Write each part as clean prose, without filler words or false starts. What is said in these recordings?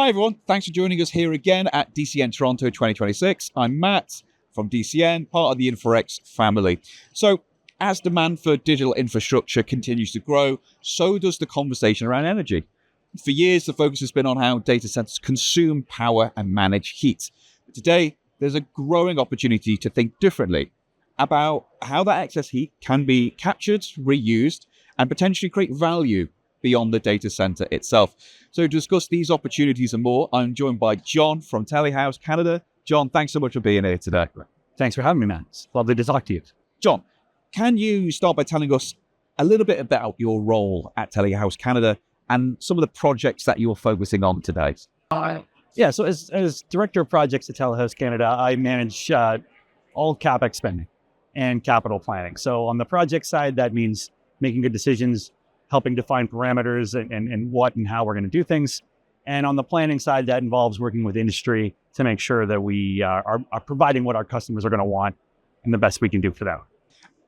Hi everyone, thanks for joining us here again at DCN Toronto 2026. I'm Matt from DCN, part of the InfoX family. So, as demand for digital infrastructure continues to grow, so does the conversation around energy. For years, the focus has been on how data centers consume power and manage heat. But today, there's a growing opportunity to think differently about how that excess heat can be captured, reused, and potentially create value beyond the data center itself. So to discuss these opportunities and more, I'm joined by John from Telehouse Canada. John, thanks so much for being here today. Thanks for having me, Matt. It's lovely to talk to you. John, can you start by telling us a little bit about your role at Telehouse Canada and some of the projects that you're focusing on today? So as Director of Projects at Telehouse Canada, I manage all CapEx spending and capital planning. So on the project side, that means making good decisions, helping define parameters and what and how we're going to do things. And on the planning side, that involves working with industry to make sure that we are providing what our customers are going to want and the best we can do for them.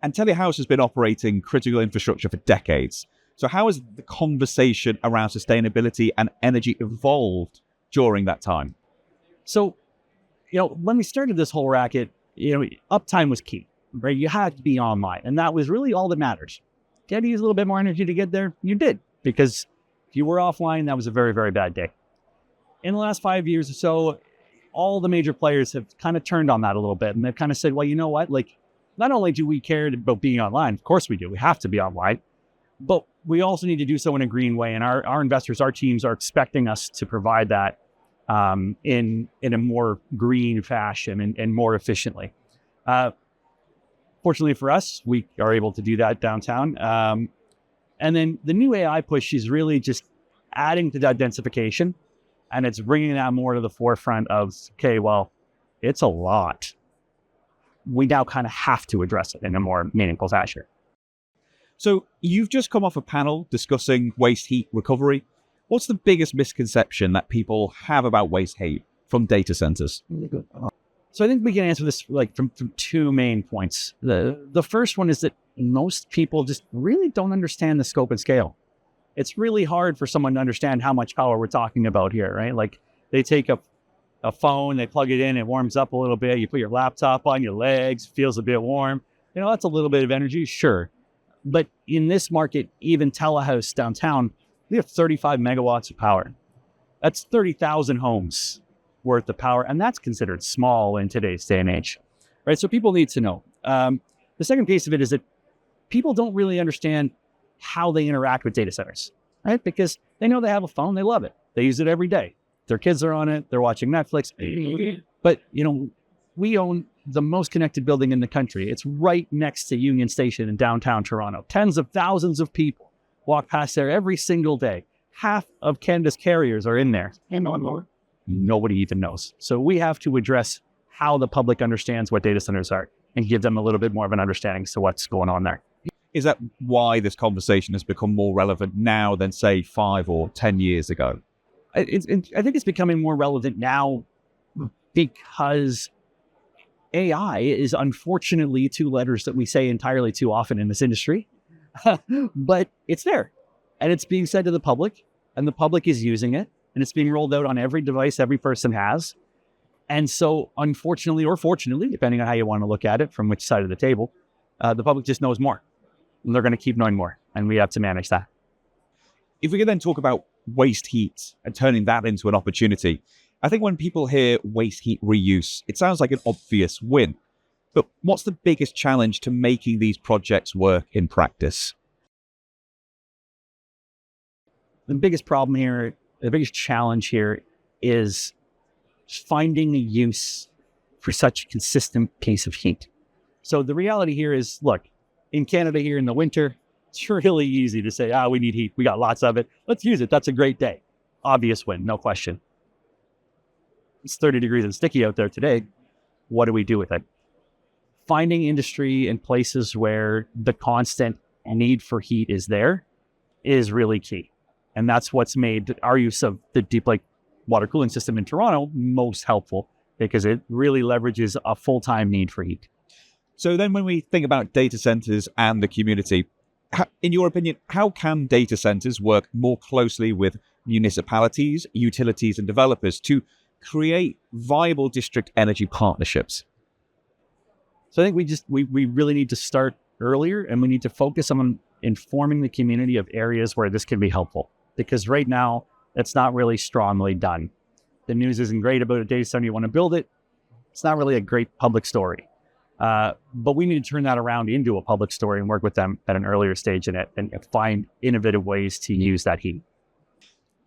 And Telehouse has been operating critical infrastructure for decades. So how has the conversation around sustainability and energy evolved during that time? So, when we started this whole racket, uptime was key, right? You had to be online, and that was really all that matters. If you had to use a little bit more energy to get there, you did, because if you were offline, that was a very, very bad day. In the last 5 years or so, all the major players have kind of turned on that a little bit, and they've kind of said, well, you know what? Like, not only do we care about being online, of course we do, we have to be online, but we also need to do so in a green way. And our investors, our teams are expecting us to provide that in a more green fashion and more efficiently. Fortunately for us, we are able to do that downtown. And then the new AI push is really just adding to that densification, and it's bringing that more to the forefront of, okay, well, it's a lot. We now kind of have to address it in a more meaningful fashion. So you've just come off a panel discussing waste heat recovery. What's the biggest misconception that people have about waste heat from data centers? So I think we can answer this from two main points. The first one is that most people just really don't understand the scope and scale. It's really hard for someone to understand how much power we're talking about here, right? Like, they take a phone, they plug it in, it warms up a little bit. You put your laptop on your legs, feels a bit warm. That's a little bit of energy, sure. But in this market, even Telehouse downtown, we have 35 megawatts of power. That's 30,000 homes worth of power, and that's considered small in today's day and age, right? So people need to know. The second piece of it is that people don't really understand how they interact with data centers, right? Because they know they have a phone, they love it. They use it every day. Their kids are on it, they're watching Netflix. But, we own the most connected building in the country. It's right next to Union Station in downtown Toronto. Tens of thousands of people walk past there every single day. Half of Canada's carriers are in there. Nobody even knows. So we have to address how the public understands what data centers are and give them a little bit more of an understanding as to what's going on there. Is that why this conversation has become more relevant now than, say, 5 or 10 years ago? I think it's becoming more relevant now because AI is unfortunately two letters that we say entirely too often in this industry, but it's there and it's being said to the public, and the public is using it, and it's being rolled out on every device every person has. And so unfortunately, or fortunately, depending on how you want to look at it, from which side of the table, the public just knows more, and they're going to keep knowing more, and we have to manage that. If we could then talk about waste heat and turning that into an opportunity, I think when people hear waste heat reuse, it sounds like an obvious win. But what's the biggest challenge to making these projects work in practice? The biggest problem here, the biggest challenge here is finding a use for such a consistent pace of heat. So the reality here is, look, in Canada here in the winter, it's really easy to say, we need heat. We got lots of it. Let's use it. That's a great day. Obvious win, no question. It's 30 degrees and sticky out there today. What do we do with it? Finding industry in places where the constant need for heat is there is really key. And that's what's made our use of the deep lake water cooling system in Toronto most helpful, because it really leverages a full-time need for heat. So then when we think about data centers and the community, in your opinion, how can data centers work more closely with municipalities, utilities, and developers to create viable district energy partnerships? So I think we really need to start earlier, and we need to focus on informing the community of areas where this can be helpful. Because right now, it's not really strongly done. The news isn't great about a data center, you want to build it. It's not really a great public story. But we need to turn that around into a public story and work with them at an earlier stage in it and find innovative ways to use that heat.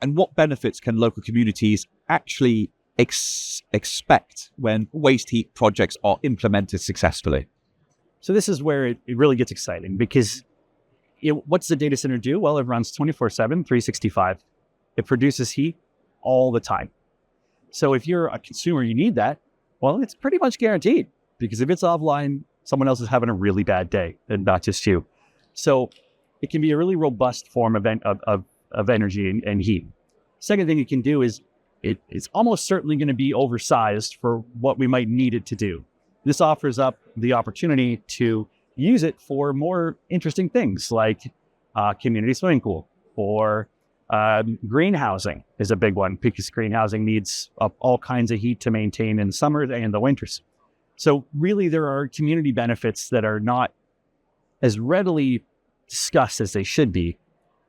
And what benefits can local communities actually expect when waste heat projects are implemented successfully? So this is where it really gets exciting, because what's the data center do? Well, it runs 24/7, 365. It produces heat all the time. So if you're a consumer, you need that. Well, it's pretty much guaranteed, because if it's offline, someone else is having a really bad day, and not just you. So it can be a really robust form of energy and heat. Second thing you can do is it's almost certainly going to be oversized for what we might need it to do. This offers up the opportunity to use it for more interesting things like community swimming pool, or greenhousing is a big one, because greenhousing needs all kinds of heat to maintain in the summers and the winters. So really, there are community benefits that are not as readily discussed as they should be,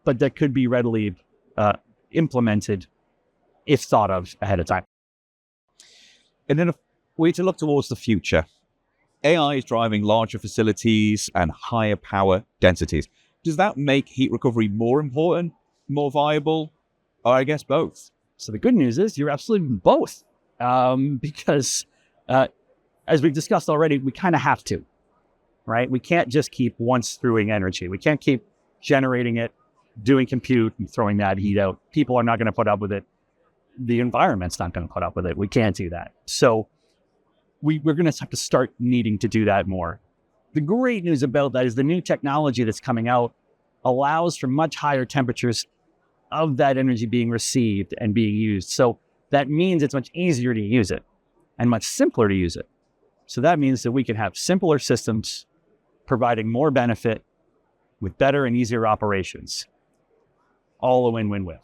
but that could be readily implemented if thought of ahead of time. And then if we to look towards the future, AI is driving larger facilities and higher power densities. Does that make heat recovery more important, more viable, or I guess both? So the good news is you're absolutely both, because as we've discussed already, we kind of have to, right? We can't just keep once throwing energy. We can't keep generating it, doing compute, and throwing that heat out. People are not going to put up with it. The environment's not going to put up with it. We can't do that. So we're going to have to start needing to do that more. The great news about that is the new technology that's coming out allows for much higher temperatures of that energy being received and being used. So that means it's much easier to use it and much simpler to use it. So that means that we can have simpler systems providing more benefit with better and easier operations. All a win-win-win.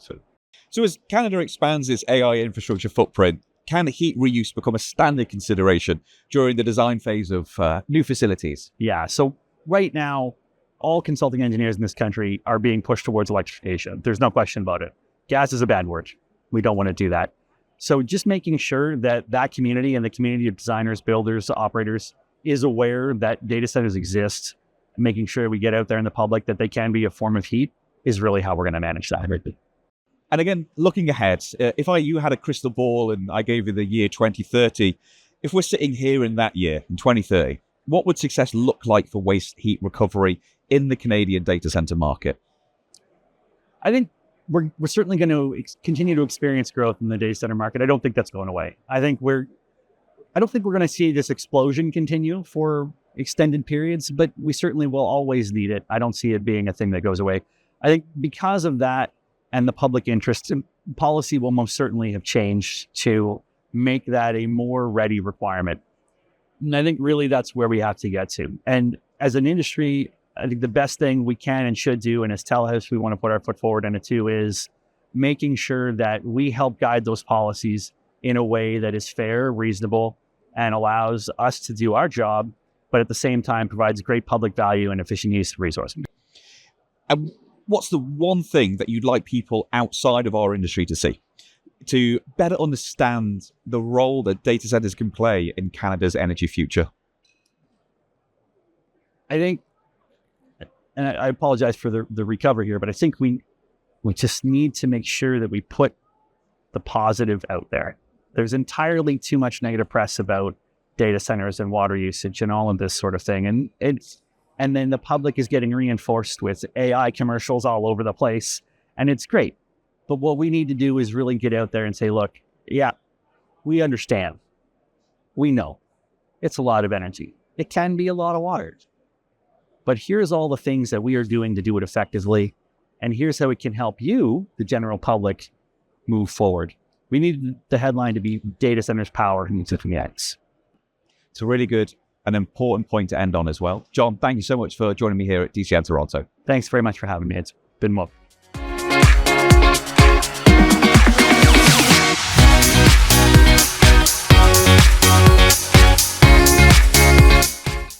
So as Canada expands its AI infrastructure footprint, can heat reuse become a standard consideration during the design phase of new facilities? Yeah, so right now, all consulting engineers in this country are being pushed towards electrification. There's no question about it. Gas is a bad word. We don't want to do that. So just making sure that that community and the community of designers, builders, operators is aware that data centers exist, making sure we get out there in the public that they can be a form of heat is really how we're going to manage that. And again, looking ahead, if you had a crystal ball and I gave you the year 2030, if we're sitting here in that year, in 2030, what would success look like for waste heat recovery in the Canadian data center market? I think we're certainly going to continue to experience growth in the data center market. I don't think that's going away. I don't think we're going to see this explosion continue for extended periods, but we certainly will always need it. I don't see it being a thing that goes away. I think because of that and the public interest, policy will most certainly have changed to make that a more ready requirement. And I think really that's where we have to get to. And as an industry, I think the best thing we can and should do, and as Telehouse, we want to put our foot forward in it too, is making sure that we help guide those policies in a way that is fair, reasonable, and allows us to do our job, but at the same time provides great public value and efficient use of resources. And what's the one thing that you'd like people outside of our industry to see to better understand the role that data centers can play in Canada's energy future? I think, and I apologize for the recovery here, but I think we just need to make sure that we put the positive out there. There's entirely too much negative press about data centers and water usage and all of this sort of thing. And then the public is getting reinforced with AI commercials all over the place. And it's great. But what we need to do is really get out there and say, look, yeah, we understand. We know it's a lot of energy. It can be a lot of water. But here's all the things that we are doing to do it effectively. And here's how it can help you, the general public, move forward. We need the headline to be data centers power and something else. It's a really good and important point to end on as well. John, thank you so much for joining me here at DCN Toronto. Thanks very much for having me. It's been well.